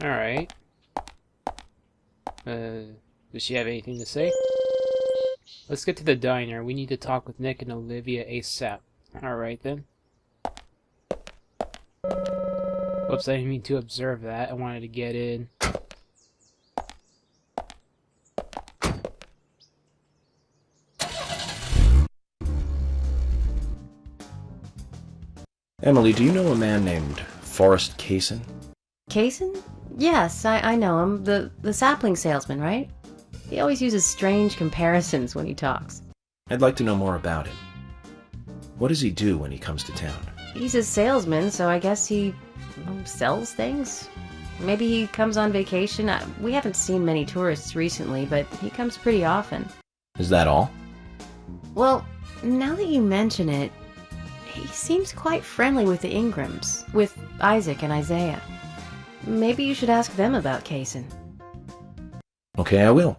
Alright. Does she have anything to say? Let's get to the diner. We need to talk with Nick and Olivia ASAP. Alright then. Whoops, I didn't mean to observe that. I wanted to get in. Emily, do you know a man named Forrest Kaysen? Kaysen? Yes, I know him. The sapling salesman, right? He always uses strange comparisons when he talks. I'd like to know more about him. What does he do when he comes to town? He's a salesman, so I guess he sells things? Maybe he comes on vacation. We haven't seen many tourists recently, but he comes pretty often. Is that all? Well, now that you mention it, he seems quite friendly with the Ingrams, with Isaac and Isaiah. Maybe you should ask them about Kaysen. Okay, I will.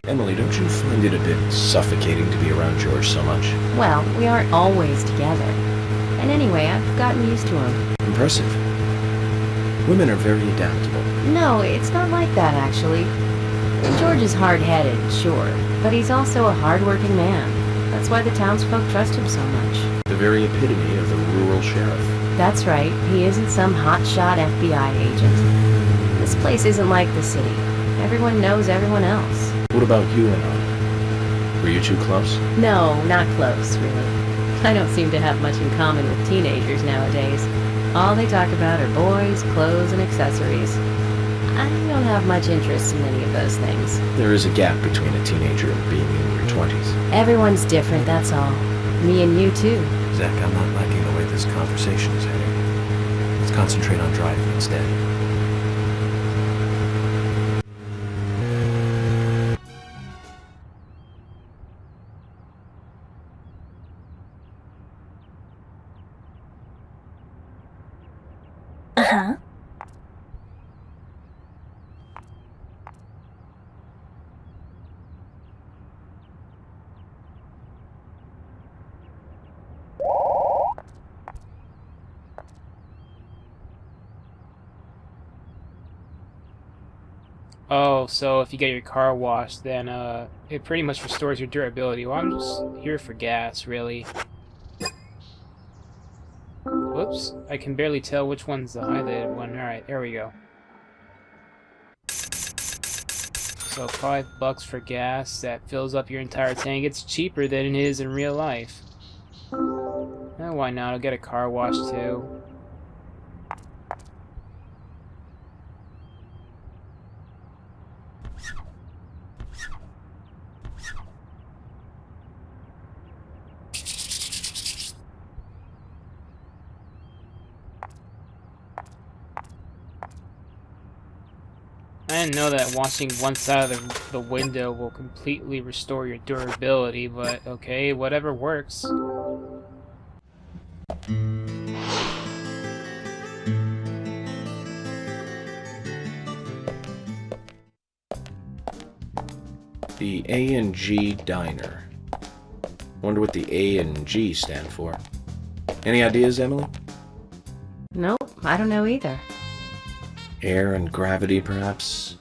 Emily, don't you find it a bit suffocating to be around George so much? Well, we aren't always together. And anyway, I've gotten used to him. Impressive. Women are very adaptable. No, it's not like that, actually. George is hard-headed, sure, but he's also a hard-working man. That's why the townsfolk trust him so much. The very epitome of the rural sheriff. That's right, he isn't some hotshot FBI agent. This place isn't like the city. Everyone knows everyone else. What about you and Anna? Were you two close? No, not close, really. I don't seem to have much in common with teenagers nowadays. All they talk about are boys, clothes, and accessories. I don't have much interest in any of those things. There is a gap between a teenager and being in your 20s. Everyone's different, that's all. Me and you, too. Zach, I'm not liking the way this conversation is heading. Let's concentrate on driving instead. Uh-huh. Oh, so if you get your car washed, then it pretty much restores your durability. Well, I'm just here for gas, really. Whoops, I can barely tell which one's the highlighted one. Alright, there we go. So $5 for gas, that fills up your entire tank. It's cheaper than it is in real life. Why not? I'll get a car wash too. I didn't know that washing one side of the window will completely restore your durability, but okay, whatever works. The A&G Diner. Wonder what the A and G stand for. Any ideas, Emily? Nope, I don't know either. Air and gravity, perhaps?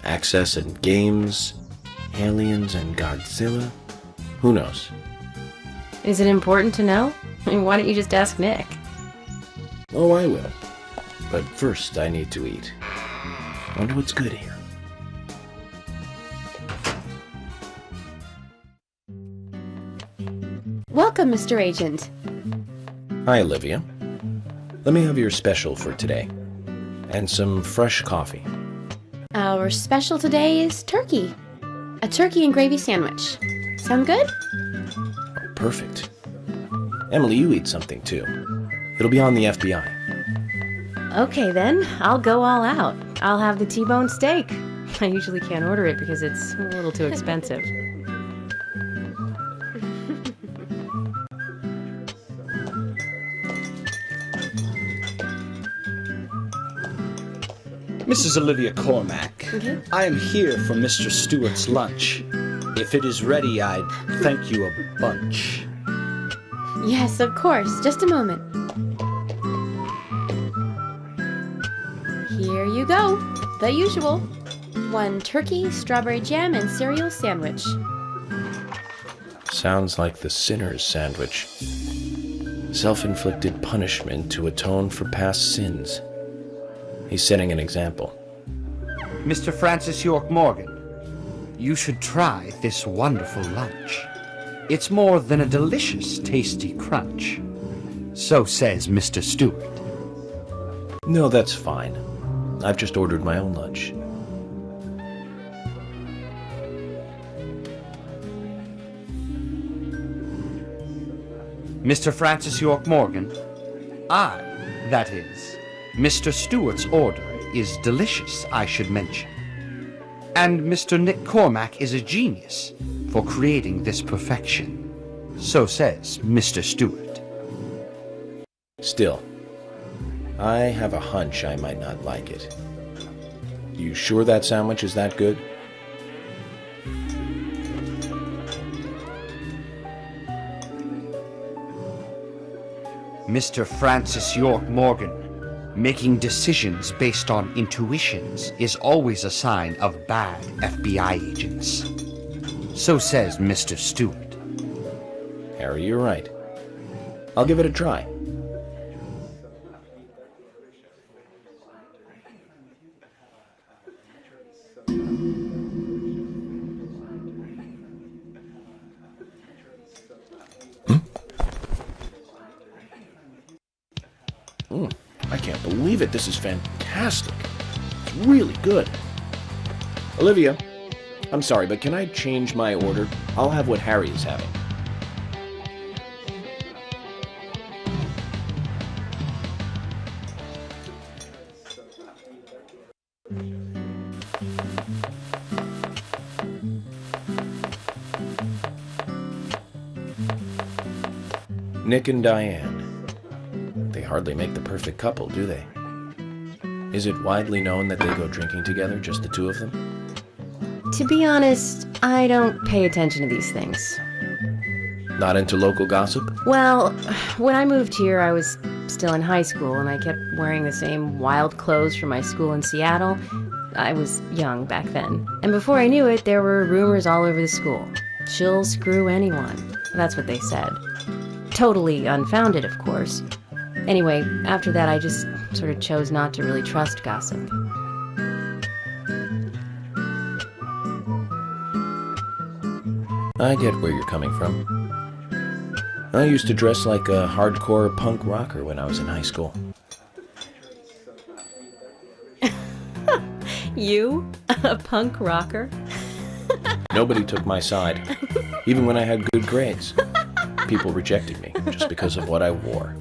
Access and games? Aliens and Godzilla? Who knows? Is it important to know? Why don't you just ask Nick? Oh, I will. But first, I need to eat. Wonder what's good here. Welcome, Mr. Agent. Hi, Olivia. Let me have your special for today. And some fresh coffee. Our special today is turkey. A turkey and gravy sandwich. Sound good? Oh, perfect. Emily, you eat something too. It'll be on the FBI. Okay then, I'll go all out. I'll have the T-bone steak. I usually can't order it because it's a little too expensive. Mrs. Olivia Cormack, I am here for Mr. Stewart's lunch. If it is ready, I'd thank you a bunch. Yes, of course. Just a moment. Here you go. The usual. 1 turkey, strawberry jam, and cereal sandwich. Sounds like the sinner's sandwich. Self-inflicted punishment to atone for past sins. He's setting an example. Mr. Francis York Morgan, you should try this wonderful lunch. It's more than a delicious, tasty crunch. So says Mr. Stewart. No, that's fine. I've just ordered my own lunch. Mr. Francis York Morgan, that is, Mr. Stewart's order is delicious, I should mention. And Mr. Nick Cormack is a genius for creating this perfection. So says Mr. Stewart. Still, I have a hunch I might not like it. You sure that sandwich is that good? Mr. Francis York Morgan, making decisions based on intuitions is always a sign of bad FBI agents. So says Mr. Stewart. Harry, you're right. I'll give it a try. I can't believe it. This is fantastic. It's really good. Olivia, I'm sorry, but can I change my order? I'll have what Harry is having. Nick and Diane. They hardly make the perfect couple, do they? Is it widely known that they go drinking together, just the two of them? To be honest, I don't pay attention to these things. Not into local gossip? Well, when I moved here, I was still in high school, and I kept wearing the same wild clothes from my school in Seattle. I was young back then. And before I knew it, there were rumors all over the school. She'll screw anyone. That's what they said. Totally unfounded, of course. Anyway, after that, I just sort of chose not to really trust gossip. I get where you're coming from. I used to dress like a hardcore punk rocker when I was in high school. You? A punk rocker? Nobody took my side, even when I had good grades. People rejected me just because of what I wore.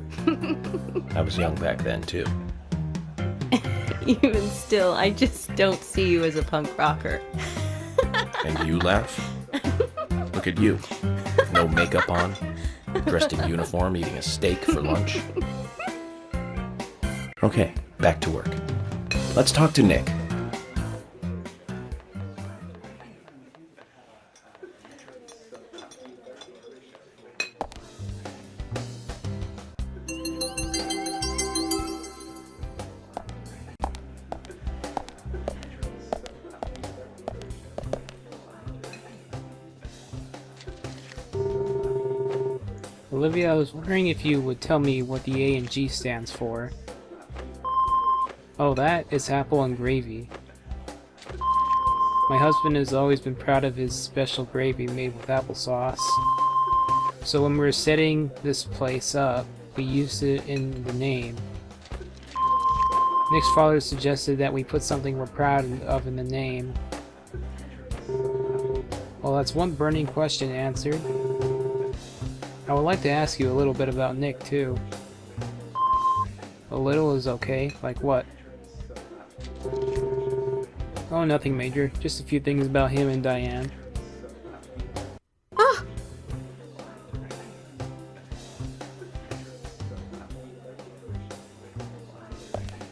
I was young back then, too. Even still, I just don't see you as a punk rocker. And you laugh? Look at you. No makeup on, dressed in uniform, eating a steak for lunch. Okay, back to work. Let's talk to Nick. Olivia, I was wondering if you would tell me what the A and G stands for. Oh, that is apple and gravy. My husband has always been proud of his special gravy made with applesauce. So when we were setting this place up, we used it in the name. Nick's father suggested that we put something we're proud of in the name. Well, that's one burning question answered. I would like to ask you a little bit about Nick, too. A little is okay. Like what? Oh, nothing major. Just a few things about him and Diane. Ah!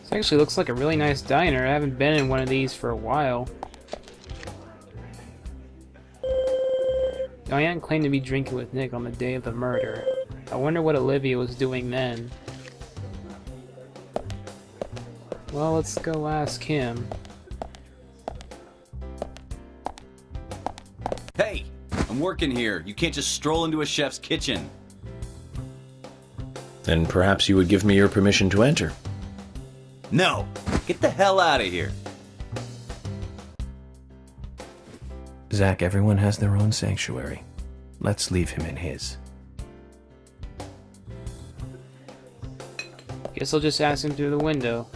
This actually looks like a really nice diner. I haven't been in one of these for a while. Diane claimed to be drinking with Nick on the day of the murder. I wonder what Olivia was doing then. Well, let's go ask him. Hey! I'm working here. You can't just stroll into a chef's kitchen. Then perhaps you would give me your permission to enter. No! Get the hell out of here! Zach, everyone has their own sanctuary. Let's leave him in his. Guess I'll just ask him through the window.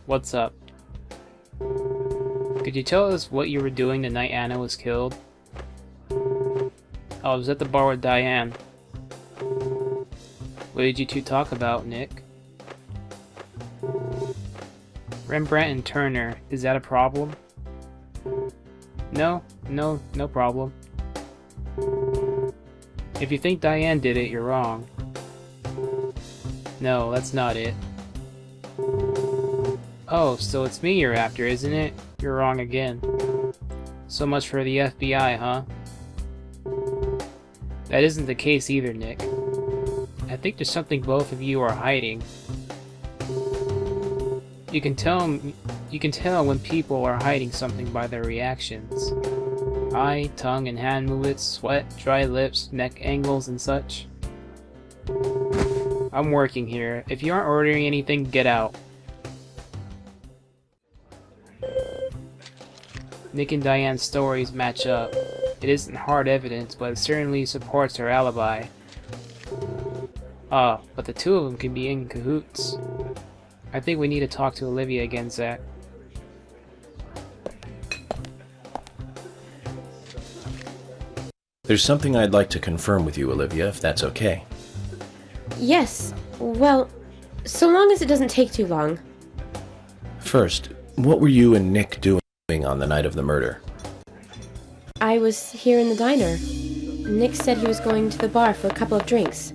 What's up? Could you tell us what you were doing the night Anna was killed? Oh, I was at the bar with Diane. What did you two talk about, Nick? Rembrandt and Turner, is that a problem? No problem. If you think Diane did it, you're wrong. No, that's not it. Oh, so it's me you're after, isn't it? You're wrong again. So much for the FBI, huh? That isn't the case either, Nick. I think there's something both of you are hiding. You can tell when people are hiding something by their reactions. Eye, tongue, and hand movements, sweat, dry lips, neck angles, and such. I'm working here. If you aren't ordering anything, get out. Nick and Diane's stories match up. It isn't hard evidence, but it certainly supports her alibi. Ah, but the two of them can be in cahoots. I think we need to talk to Olivia again, Zach. There's something I'd like to confirm with you, Olivia, if that's okay. Yes, well, so long as it doesn't take too long. First, what were you and Nick doing on the night of the murder? I was here in the diner. Nick said he was going to the bar for a couple of drinks.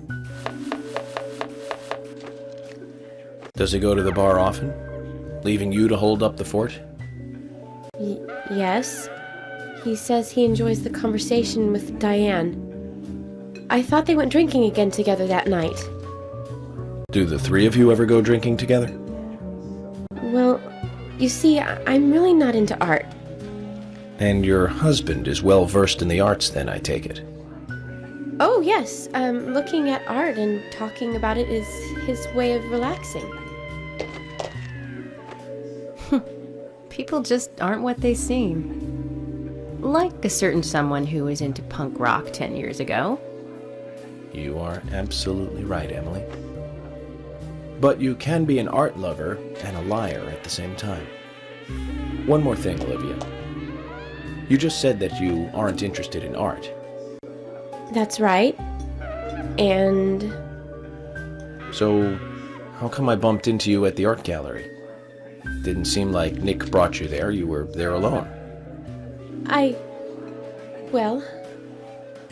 Does he go to the bar often? Leaving you to hold up the fort? Yes. He says he enjoys the conversation with Diane. I thought they went drinking again together that night. Do the three of you ever go drinking together? Well, you see, I'm really not into art. And your husband is well versed in the arts then, I take it? Oh, yes. Looking at art and talking about it is his way of relaxing. People just aren't what they seem. Like a certain someone who was into punk rock 10 years ago. You are absolutely right, Emily. But you can be an art lover and a liar at the same time. One more thing, Olivia. You just said that you aren't interested in art. That's right. And... So, how come I bumped into you at the art gallery? Didn't seem like Nick brought you there. You were there alone. Well,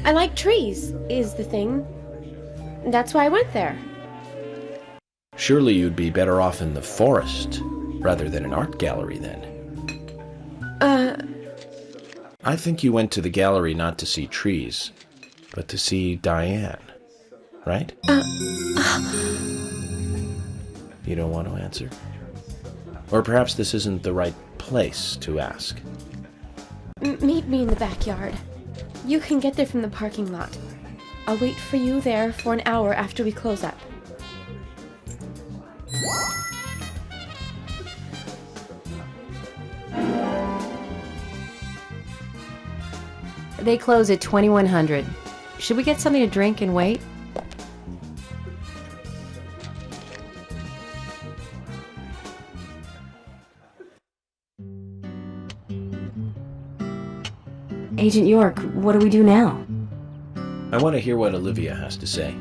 I like trees, is the thing. That's why I went there. Surely you'd be better off in the forest rather than an art gallery then. I think you went to the gallery not to see trees, but to see Diane, right? You don't want to answer? Or perhaps this isn't the right place to ask. Meet me in the backyard. You can get there from the parking lot. I'll wait for you there for an hour after we close up. They close at 2100. Should we get something to drink and wait? Agent York, what do we do now? I want to hear what Olivia has to say.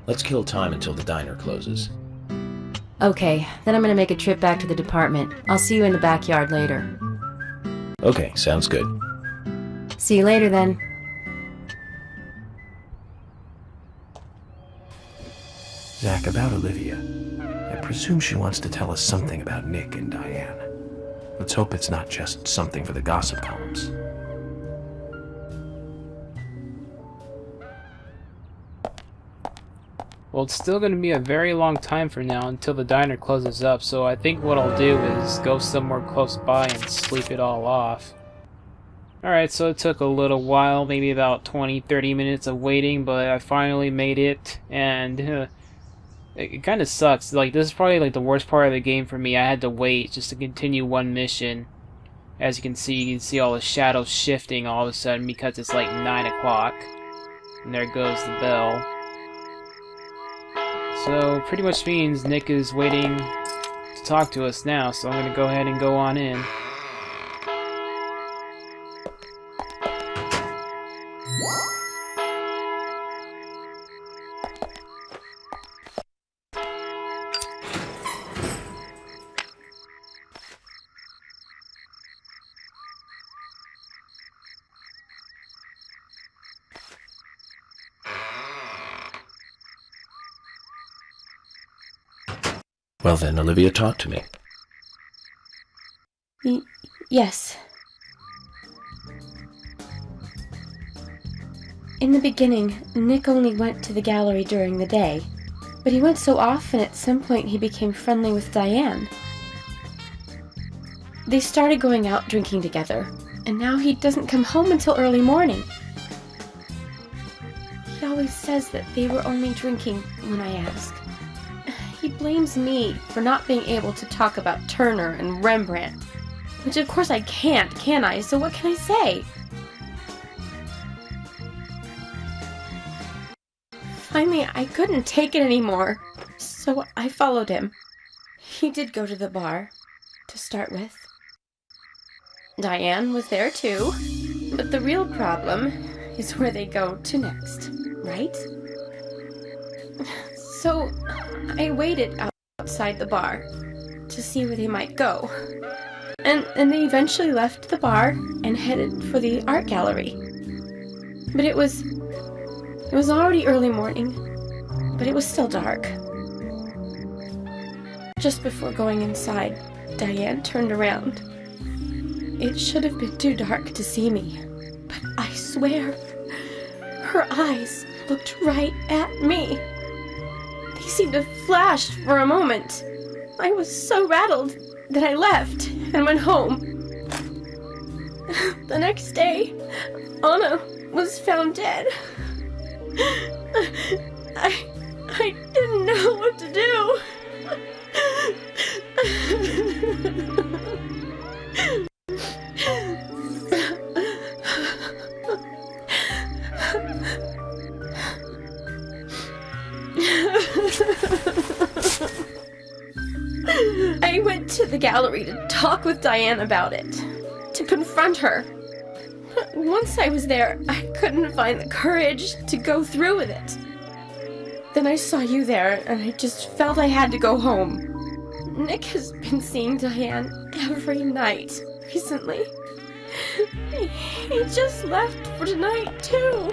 Let's kill time until the diner closes. Okay, then I'm gonna make a trip back to the department. I'll see you in the backyard later. Okay, sounds good. See you later then. Zach, about Olivia. I presume she wants to tell us something about Nick and Diane. Let's hope it's not just something for the gossip columns. Well, it's still going to be a very long time from now until the diner closes up, so I think what I'll do is go somewhere close by and sleep it all off. Alright, so it took a little while, maybe about 20-30 minutes of waiting, but I finally made it, and it kind of sucks. Like, this is probably like the worst part of the game for me. I had to wait just to continue one mission. As you can see all the shadows shifting all of a sudden because it's like 9 o'clock. And there goes the bell. So, pretty much means Nick is waiting to talk to us now, so I'm going to go ahead and go on in. Well then, Olivia, talk to me. Yes. In the beginning, Nick only went to the gallery during the day, but he went so often at some point he became friendly with Diane. They started going out drinking together, and now he doesn't come home until early morning. He always says that they were only drinking when I ask. He blames me for not being able to talk about Turner and Rembrandt, which of course I can't, can I? So what can I say? Finally, I couldn't take it anymore, so I followed him. He did go to the bar, to start with. Diane was there too, but the real problem is where they go to next, right? So I waited outside the bar to see where they might go. And they eventually left the bar and headed for the art gallery. But it was already early morning, but it was still dark. Just before going inside, Diane turned around. It should have been too dark to see me, but I swear, her eyes looked right at me. They seemed to flash for a moment. I was so rattled that I left and went home. The next day, Anna was found dead. I didn't know what to do. I went to the gallery to talk with Diane about it, to confront her. But once I was there, I couldn't find the courage to go through with it. Then I saw you there, and I just felt I had to go home. Nick has been seeing Diane every night recently. He just left for tonight, too.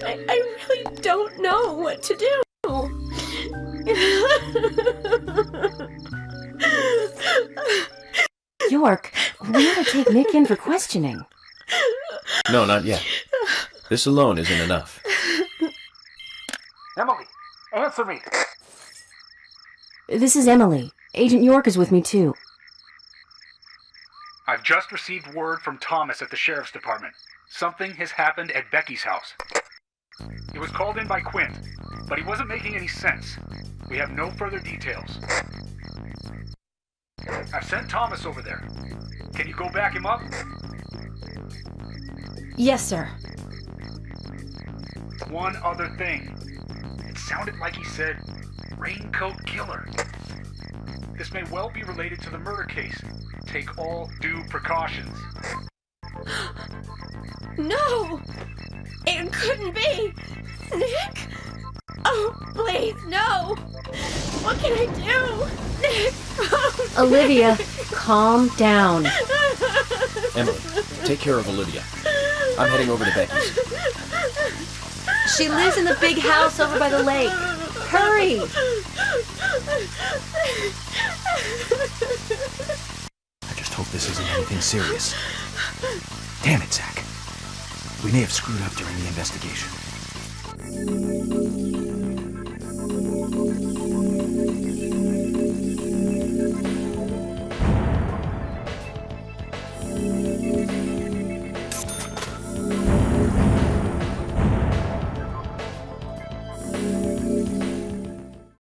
I really don't know what to do. York, we ought to take Nick in for questioning. No, not yet. This alone isn't enough. Emily, answer me! This is Emily. Agent York is with me, too. I've just received word from Thomas at the Sheriff's Department. Something has happened at Becky's house. He was called in by Quinn, but he wasn't making any sense. We have no further details. I've sent Thomas over there. Can you go back him up? Yes, sir. One other thing. It sounded like he said, Raincoat Killer. This may well be related to the murder case. Take all due precautions. No! It couldn't be! Nick! Oh, please, no! What can I do? Nick! Oh, Olivia, calm down. Emily, take care of Olivia. I'm heading over to Becky's. She lives in the big house over by the lake. Hurry! I just hope this isn't anything serious. Damn it, Zach. We may have screwed up during the investigation.